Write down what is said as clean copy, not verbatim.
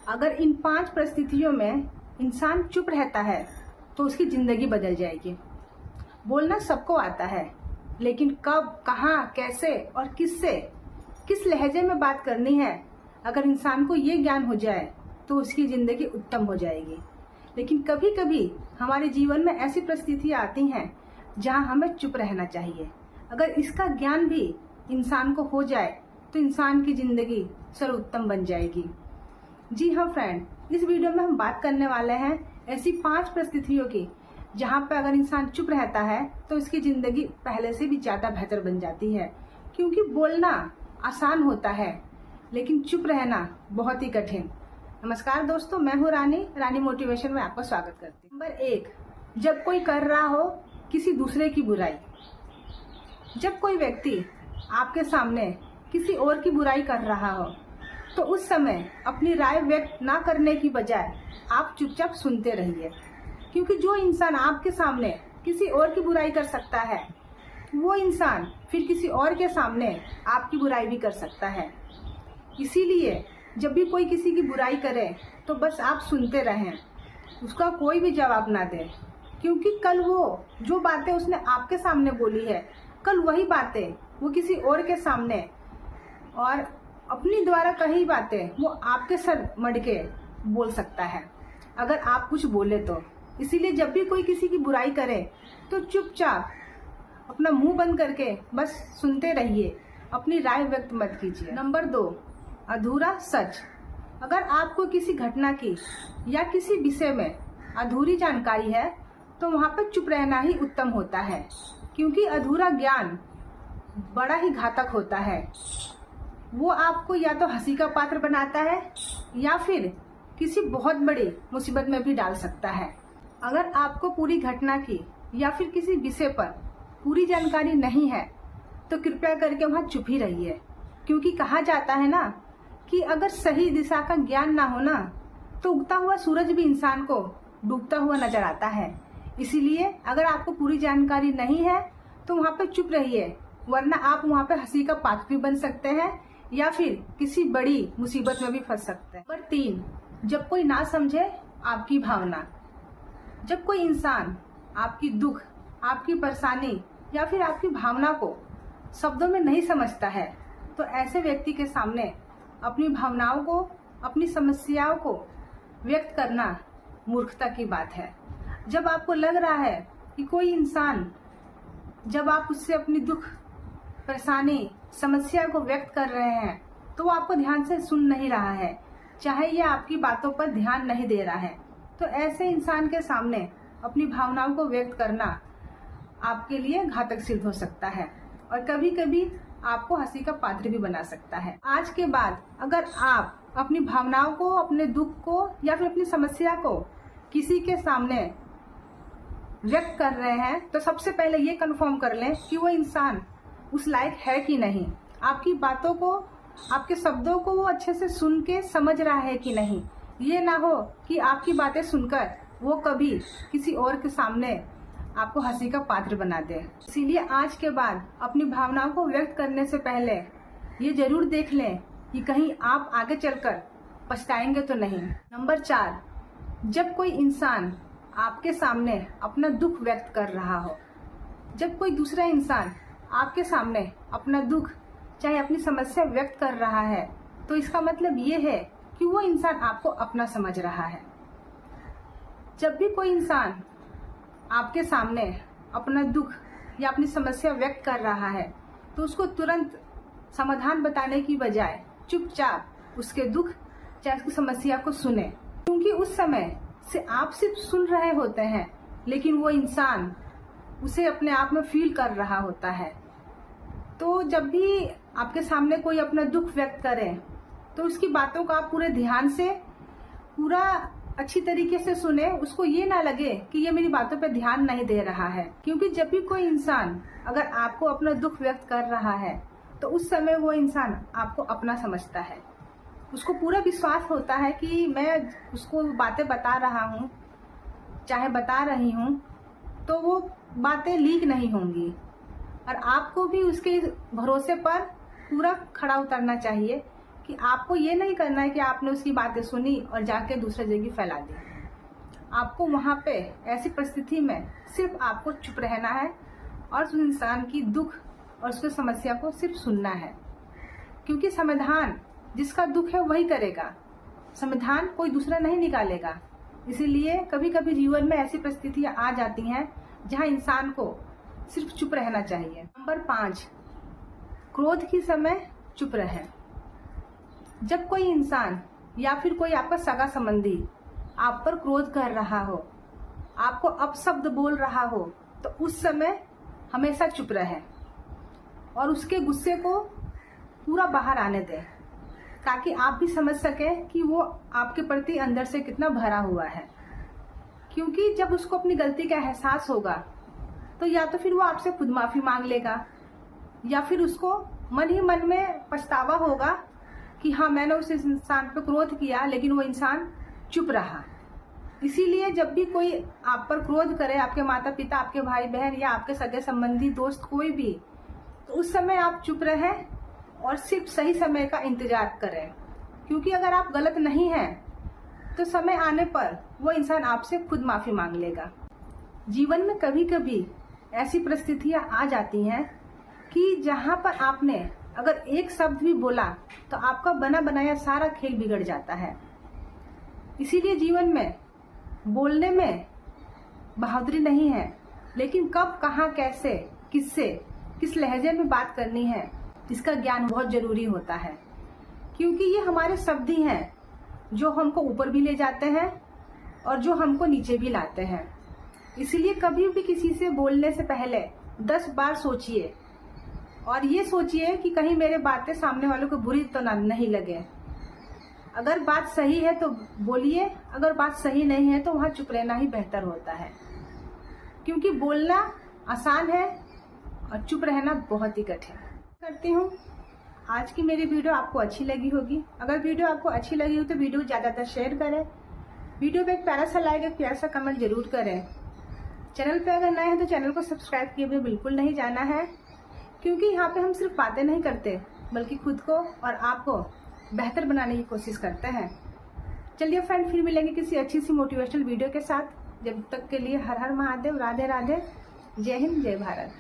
अगर इन 5 परिस्थितियों में इंसान चुप रहता है तो उसकी जिंदगी बदल जाएगी। बोलना सबको आता है, लेकिन कब, कहाँ, कैसे और किससे, किस लहजे में बात करनी है, अगर इंसान को ये ज्ञान हो जाए तो उसकी जिंदगी उत्तम हो जाएगी। लेकिन कभी कभी हमारे जीवन में ऐसी परिस्थितियां आती हैं जहां हमें चुप रहना चाहिए। अगर इसका ज्ञान भी इंसान को हो जाए तो इंसान की जिंदगी सर्वोत्तम बन जाएगी। जी हाँ फ्रेंड, इस वीडियो में हम बात करने वाले हैं ऐसी 5 परिस्थितियों की जहाँ पे अगर इंसान चुप रहता है तो उसकी जिंदगी पहले से भी ज्यादा बेहतर बन जाती है। क्योंकि बोलना आसान होता है, लेकिन चुप रहना बहुत ही कठिन। नमस्कार दोस्तों, मैं हूँ रानी मोटिवेशन में आपका स्वागत करती हूँ। नंबर 1, जब कोई कर रहा हो किसी दूसरे की बुराई। जब कोई व्यक्ति आपके सामने किसी और की बुराई कर रहा हो तो उस समय अपनी राय व्यक्त ना करने की बजाय आप चुपचाप सुनते रहिए। क्योंकि जो इंसान आपके सामने किसी और की बुराई कर सकता है, वो इंसान फिर किसी और के सामने आपकी बुराई भी कर सकता है। इसीलिए जब भी कोई किसी की बुराई करे तो बस आप सुनते रहें, उसका कोई भी जवाब ना दें। क्योंकि कल वो जो बातें उसने आपके सामने बोली है, कल वही बातें वो किसी और के सामने और अपनी द्वारा कही बातें वो आपके सर मड़ के बोल सकता है अगर आप कुछ बोले तो। इसीलिए जब भी कोई किसी की बुराई करे तो चुपचाप अपना मुंह बंद करके बस सुनते रहिए, अपनी राय व्यक्त मत कीजिए। नंबर 2, अधूरा सच। अगर आपको किसी घटना की या किसी विषय में अधूरी जानकारी है तो वहां पर चुप रहना ही उत्तम होता है। क्योंकि अधूरा ज्ञान बड़ा ही घातक होता है। वो आपको या तो हंसी का पात्र बनाता है या फिर किसी बहुत बड़ी मुसीबत में भी डाल सकता है। अगर आपको पूरी घटना की या फिर किसी विषय पर पूरी जानकारी नहीं है तो कृपया करके वहां चुप ही रहिए। क्योंकि कहा जाता है ना कि अगर सही दिशा का ज्ञान ना हो ना तो उगता हुआ सूरज भी इंसान को डूबता हुआ नजर आता है। इसीलिए अगर आपको पूरी जानकारी नहीं है तो वहां पे चुप रहिए, वरना आप वहां पे हंसी का पात्र भी बन सकते हैं या फिर किसी बड़ी मुसीबत में भी फंस सकते हैं। नंबर 3, जब कोई ना समझे आपकी भावना। जब कोई इंसान आपकी दुख, आपकी परेशानी या फिर आपकी भावना को शब्दों में नहीं समझता है तो ऐसे व्यक्ति के सामने अपनी भावनाओं को, अपनी समस्याओं को व्यक्त करना मूर्खता की बात है। जब आपको लग रहा है कि कोई इंसान, जब आप उससे अपनी दुख, परेशानी, समस्या को व्यक्त कर रहे हैं तो वो आपको ध्यान से सुन नहीं रहा है, चाहे ये आपकी बातों पर ध्यान नहीं दे रहा है, तो ऐसे इंसान के सामने अपनी भावनाओं को व्यक्त करना आपके लिए घातक सिद्ध हो सकता है और कभी कभी आपको हंसी का पात्र भी बना सकता है। आज के बाद अगर आप अपनी भावनाओं को, अपने दुख को या फिर अपनी समस्या को किसी के सामने व्यक्त कर रहे हैं तो सबसे पहले ये कंफर्म कर लें कि वो इंसान उस लायक है कि नहीं। आपकी बातों को, आपके शब्दों को वो अच्छे से सुन के समझ रहा है कि नहीं। ये ना हो कि आपकी बातें सुनकर वो कभी किसी और के सामने आपको हंसी का पात्र बना दे। इसीलिए आज के बाद अपनी भावनाओं को व्यक्त करने से पहले ये जरूर देख लें कि कहीं आप आगे चलकर पछताएंगे तो नहीं। नंबर 4, जब कोई इंसान आपके सामने अपना दुख व्यक्त कर रहा हो। जब कोई दूसरा इंसान आपके सामने अपना दुख, चाहे अपनी समस्या व्यक्त कर रहा है तो इसका मतलब ये है कि वो इंसान आपको अपना समझ रहा है। जब भी कोई इंसान आपके सामने अपना दुख या अपनी समस्या व्यक्त कर रहा है तो उसको तुरंत समाधान बताने की बजाय चुपचाप उसके दुख, चाहे उसकी समस्या को सुने। क्योंकि उस समय से आप सिर्फ सुन रहे होते हैं, लेकिन वो इंसान उसे अपने आप में फील कर रहा होता है। तो जब भी आपके सामने कोई अपना दुख व्यक्त करे तो उसकी बातों को आप पूरे ध्यान से, पूरा अच्छी तरीके से सुने। उसको ये ना लगे कि ये मेरी बातों पे ध्यान नहीं दे रहा है। क्योंकि जब भी कोई इंसान अगर आपको अपना दुख व्यक्त कर रहा है तो उस समय वो इंसान आपको अपना समझता है। उसको पूरा विश्वास होता है कि मैं उसको बातें बता रहा हूँ, चाहे बता रही हूँ, तो वो बातें लीक नहीं होंगी। और आपको भी उसके भरोसे पर पूरा खड़ा उतरना चाहिए कि आपको ये नहीं करना है कि आपने उसकी बातें सुनी और जाके दूसरे जगह फैला दी। आपको वहां पे ऐसी परिस्थिति में सिर्फ आपको चुप रहना है और उस इंसान की दुख और उसकी समस्या को सिर्फ सुनना है, क्योंकि समाधान जिसका दुख है वही करेगा, समाधान कोई दूसरा नहीं निकालेगा। इसीलिए कभी कभी जीवन में ऐसी परिस्थितियां आ जाती हैं जहां इंसान को सिर्फ चुप रहना चाहिए। नंबर 5, क्रोध के समय चुप रहे। जब कोई इंसान या फिर कोई आपका सगा संबंधी आप पर क्रोध कर रहा हो, आपको अपशब्द बोल रहा हो, तो उस समय हमेशा चुप रहे और उसके गुस्से को पूरा बाहर आने दें, ताकि आप भी समझ सके कि वो आपके प्रति अंदर से कितना भरा हुआ है। क्योंकि जब उसको अपनी गलती का एहसास होगा तो या तो फिर वो आपसे खुद माफी मांग लेगा या फिर उसको मन ही मन में पछतावा होगा कि हाँ, मैंने उस इंसान पर क्रोध किया लेकिन वो इंसान चुप रहा। इसीलिए जब भी कोई आप पर क्रोध करे, आपके माता पिता, आपके भाई बहन या आपके सगे संबंधी, दोस्त, कोई भी, तो उस समय आप चुप रहें और सिर्फ सही समय का इंतजार करें। क्योंकि अगर आप गलत नहीं हैं तो समय आने पर वो इंसान आपसे खुद माफी मांग लेगा। जीवन में कभी कभी ऐसी परिस्थितियां आ जाती हैं कि जहां पर आपने अगर एक शब्द भी बोला तो आपका बना बनाया सारा खेल बिगड़ जाता है। इसीलिए जीवन में बोलने में बहादुरी नहीं है, लेकिन कब, कहाँ, कैसे, किससे, किस लहजे में बात करनी है, इसका ज्ञान बहुत जरूरी होता है। क्योंकि ये हमारे शब्द ही हैं जो हमको ऊपर भी ले जाते हैं और जो हमको नीचे भी लाते हैं। इसीलिए कभी भी किसी से बोलने से पहले 10 बार सोचिए और ये सोचिए कि कहीं मेरे बातें सामने वालों को बुरी तो नहीं लगे। अगर बात सही है तो बोलिए, अगर बात सही नहीं है तो वहां चुप रहना ही बेहतर होता है। क्योंकि बोलना आसान है और चुप रहना बहुत ही कठिन। करती हूँ आज की मेरी वीडियो आपको अच्छी लगी होगी। अगर वीडियो आपको अच्छी लगी हो तो वीडियो ज्यादातर शेयर करें, वीडियो पे एक प्यारा सा लाइक, एक प्यारा सा कमेंट जरूर करें। चैनल पे अगर नए हैं तो चैनल को सब्सक्राइब किए बिना बिल्कुल नहीं जाना है, क्योंकि यहाँ पे हम सिर्फ बातें नहीं करते बल्कि खुद को और आपको बेहतर बनाने की कोशिश करते हैं। चलिए फ्रेंड, फिर मिलेंगे किसी अच्छी सी मोटिवेशनल वीडियो के साथ। जब तक के लिए हर हर महादेव, राधे राधे, जय हिंद, जय भारत।